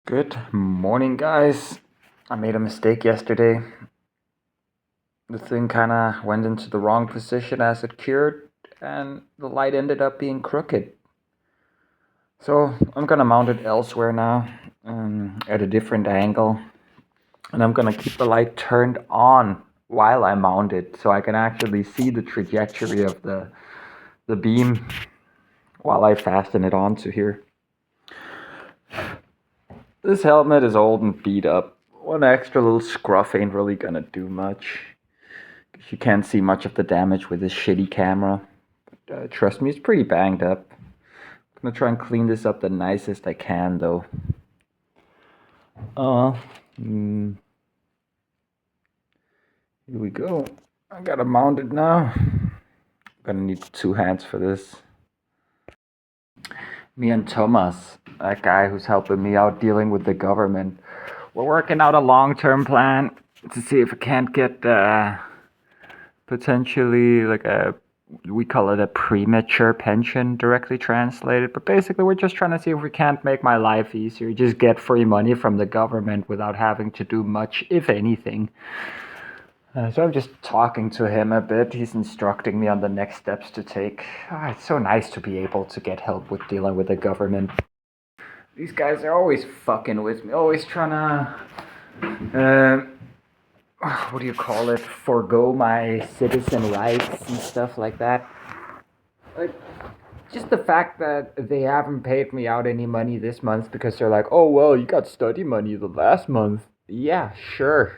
Good morning, guys. I made a mistake yesterday. The thing kind of went into the wrong position as it cured, and the light ended up being crooked. So I'm gonna mount it elsewhere now, at a different angle, and I'm gonna keep the light turned on while I mount it, so I can actually see the trajectory of the beam while I fasten it onto here. This helmet is old and beat up. One extra little scruff ain't really gonna do much. You can't see much of the damage with this shitty camera. But, trust me, it's pretty banged up. I'm gonna try and clean this up the nicest I can, though. Oh, here we go. I gotta mount it now. I'm gonna need 2 hands for this. Me and Thomas, that guy who's helping me out dealing with the government, we're working out a long-term plan to see if we can't get potentially like we call it a premature pension, directly translated, but basically we're just trying to see if we can't make my life easier, just get free money from the government without having to do much, if anything. So I'm just talking to him a bit. He's instructing me on the next steps to take. It's so nice to be able to get help with dealing with the government. These guys are always fucking with me, always trying to what do you call it, forgo my citizen rights and stuff like that. Like, just the fact that they haven't paid me out any money this month because they're like, oh, well, you got study money the last month. Yeah, sure.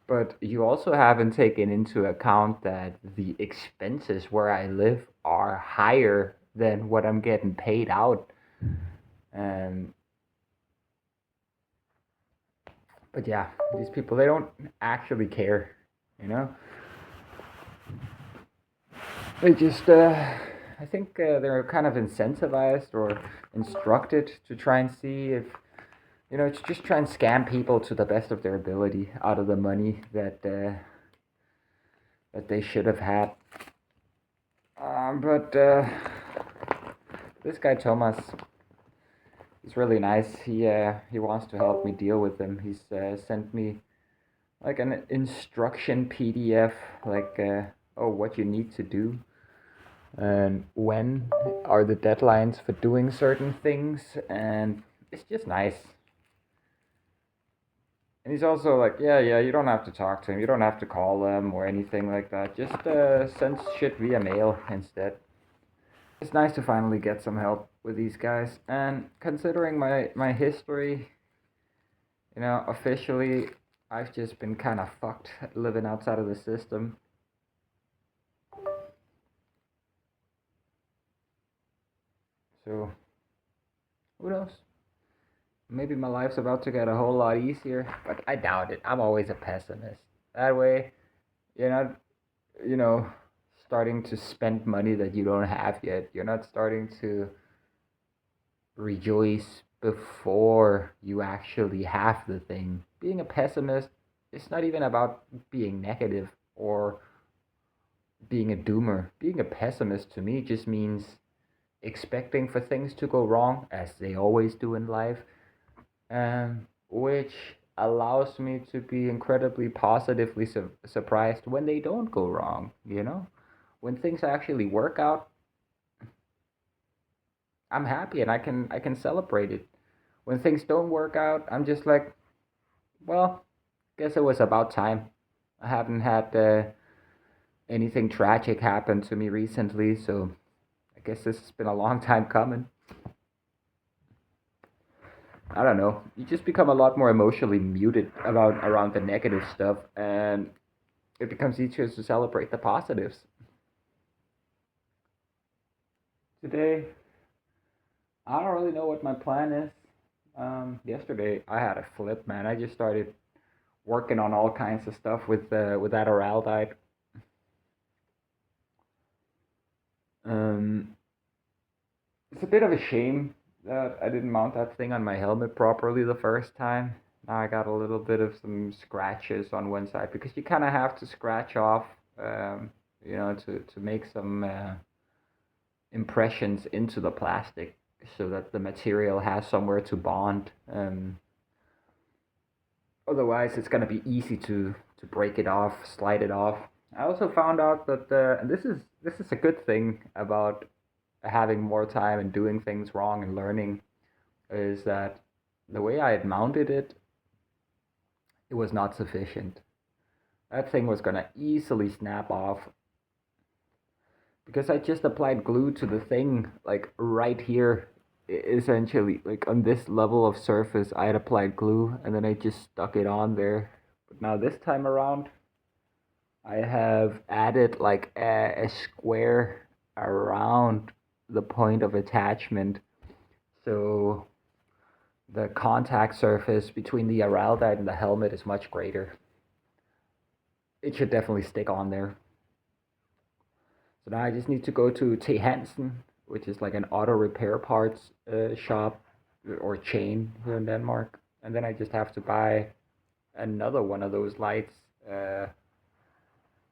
But you also haven't taken into account that the expenses where I live are higher than what I'm getting paid out. But yeah, these people, they don't actually care, you know? They just, I think they're kind of incentivized or instructed to try and see if, to just try and scam people to the best of their ability out of the money that they should have had. But this guy Thomas, he's really nice. He wants to help me deal with them. He's sent me like an instruction PDF, like what you need to do and when are the deadlines for doing certain things, and it's just nice. And he's also like, yeah, you don't have to talk to him, you don't have to call them or anything like that, just send shit via mail instead. It's nice to finally get some help with these guys, and considering my history, officially I've just been kind of fucked living outside of the system. So, who knows? Maybe my life's about to get a whole lot easier, but I doubt it. I'm always a pessimist. That way, you're not, you know, starting to spend money that you don't have yet. You're not starting to rejoice before you actually have the thing. Being a pessimist, it's not even about being negative or being a doomer. Being a pessimist to me just means expecting for things to go wrong, as they always do in life, which allows me to be incredibly positively surprised when they don't go wrong. When things actually work out, I'm happy and I can celebrate it. When things don't work out, I'm just like, well, guess it was about time. I haven't had anything tragic happen to me recently, so I guess this has been a long time coming. I don't know. You just become a lot more emotionally muted about around the negative stuff, and it becomes easier to celebrate the positives. Today, I don't really know what my plan is. Yesterday I had a flip, man. I just started working on all kinds of stuff with that araldite. Um, it's a bit of a shame that I didn't mount that thing on my helmet properly the first time. Now I got a little bit of some scratches on one side because you kind of have to scratch off, to make some impressions into the plastic so that the material has somewhere to bond. Otherwise, it's gonna be easy to break it off, slide it off. I also found out that and this is a good thing about having more time and doing things wrong and learning, is that the way I had mounted it, it was not sufficient. That thing was gonna easily snap off because I just applied glue to the thing, like right here, essentially, like on this level of surface. I had applied glue and then I just stuck it on there. But now this time around, I have added like a square around the point of attachment, so the contact surface between the araldite and the helmet is much greater. It should definitely stick on there. So now I just need to go to T. Hansen, which is like an auto repair parts shop or chain here in Denmark. And then I just have to buy another one of those lights. And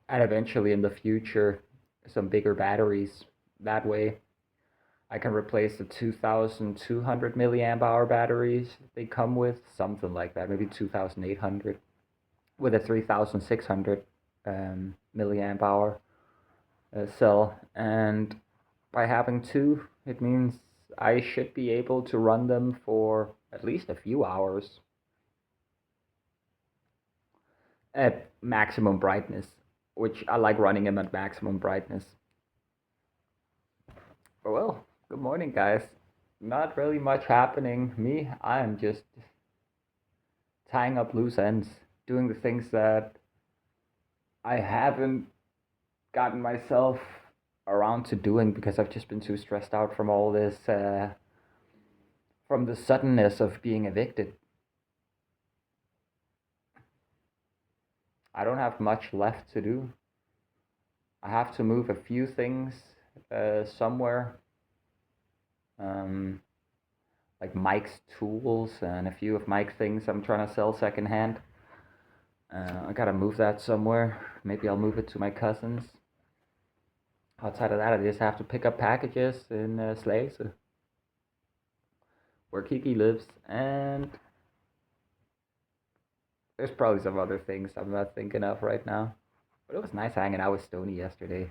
eventually in the future, some bigger batteries. That way I can replace the 2,200 milliamp hour batteries they come with, something like that, maybe 2,800, with a 3,600 milliamp hour cell. And by having two, it means I should be able to run them for at least a few hours at maximum brightness, which I like running them at maximum brightness. Well, good morning, guys. Not really much happening. I am just tying up loose ends, doing the things that I haven't gotten myself around to doing because I've just been too stressed out from all this, from the suddenness of being evicted. I don't have much left to do. I have to move a few things somewhere, like Mike's tools and a few of Mike's things I'm trying to sell secondhand. I gotta move that somewhere. Maybe I'll move it to my cousin's. Outside of that, I just have to pick up packages in Slagelse, where Kiki lives, and there's probably some other things I'm not thinking of right now. But it was nice hanging out with Stony yesterday.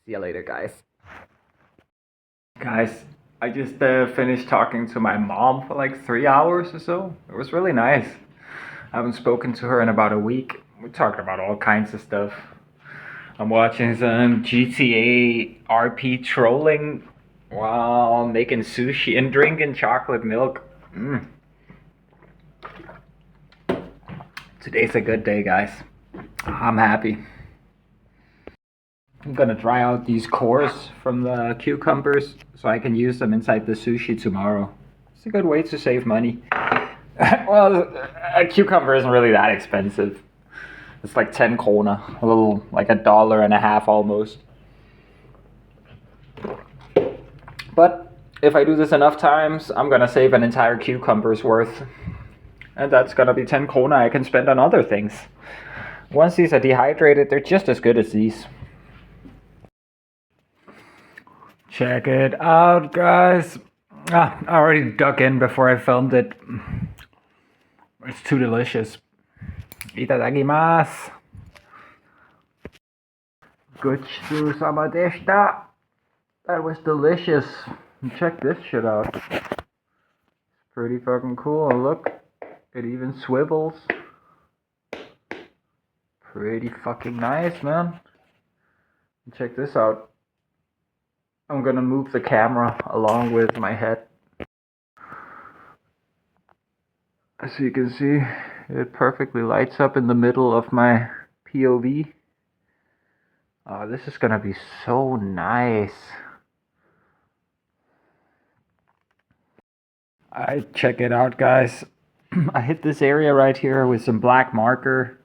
See you later, guys. Guys, I just finished talking to my mom for like 3 hours or so. It was really nice. I haven't spoken to her in about a week. We talked about all kinds of stuff. I'm watching some GTA RP trolling while making sushi and drinking chocolate milk. Today's a good day, guys. I'm happy. I'm gonna dry out these cores from the cucumbers so I can use them inside the sushi tomorrow. It's a good way to save money. Well, a cucumber isn't really that expensive. It's like 10 krona, a little like $1.50 almost. But if I do this enough times, I'm gonna save an entire cucumber's worth. And that's gonna be 10 krona I can spend on other things. Once these are dehydrated, they're just as good as these. Check it out, guys. I already dug in before I filmed it. It's too delicious. Itadakimasu. Gochu-sama deshita. That was delicious. And check this shit out. It's pretty fucking cool. Look, it even swivels. Pretty fucking nice, man. And check this out. I'm gonna move the camera along with my head. As you can see, it perfectly lights up in the middle of my POV. This is gonna be so nice. Check it out, guys. I hit this area right here with some black marker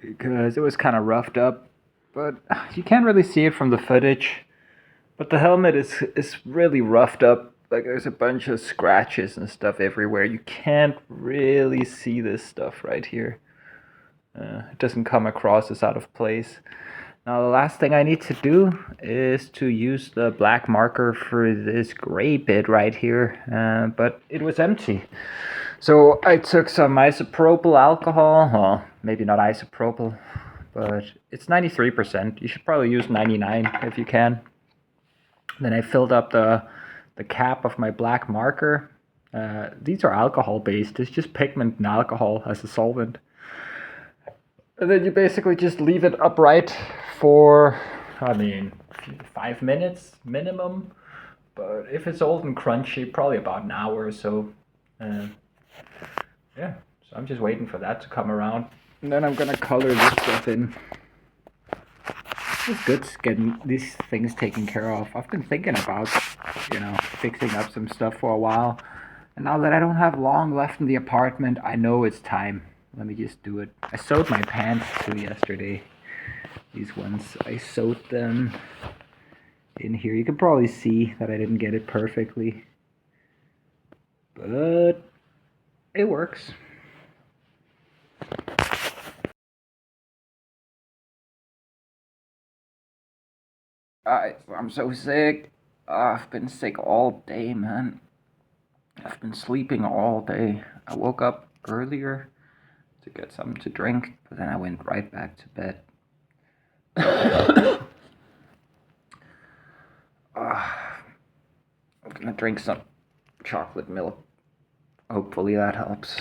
because it was kind of roughed up, but you can't really see it from the footage. But the helmet is really roughed up. Like there's a bunch of scratches and stuff everywhere. You can't really see this stuff right here. It doesn't come across as out of place. Now the last thing I need to do is to use the black marker for this gray bit right here, but it was empty. So I took some isopropyl alcohol, well, maybe not isopropyl, but it's 93%. You should probably use 99 if you can. Then I filled up the cap of my black marker. These are alcohol based, it's just pigment and alcohol as a solvent. And then you basically just leave it upright for, 5 minutes minimum. But if it's old and crunchy, probably about an hour or so. Uh, yeah, so I'm just waiting for that to come around. And then I'm gonna color this stuff in. It's good getting these things taken care of. I've been thinking about, fixing up some stuff for a while. And now that I don't have long left in the apartment, I know it's time. Let me just do it. I sewed my pants too yesterday. These ones, I sewed them in here. You can probably see that I didn't get it perfectly, but it works. I'm so sick. I've been sick all day, man. I've been sleeping all day. I woke up earlier to get something to drink, but then I went right back to bed. I'm gonna drink some chocolate milk. Hopefully that helps.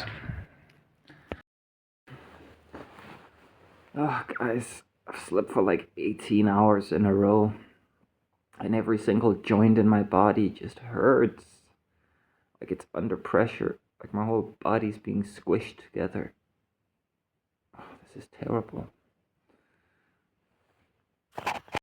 Oh, guys, I've slept for like 18 hours in a row, and every single joint in my body just hurts. Like it's under pressure. Like my whole body's being squished together. Oh, this is terrible.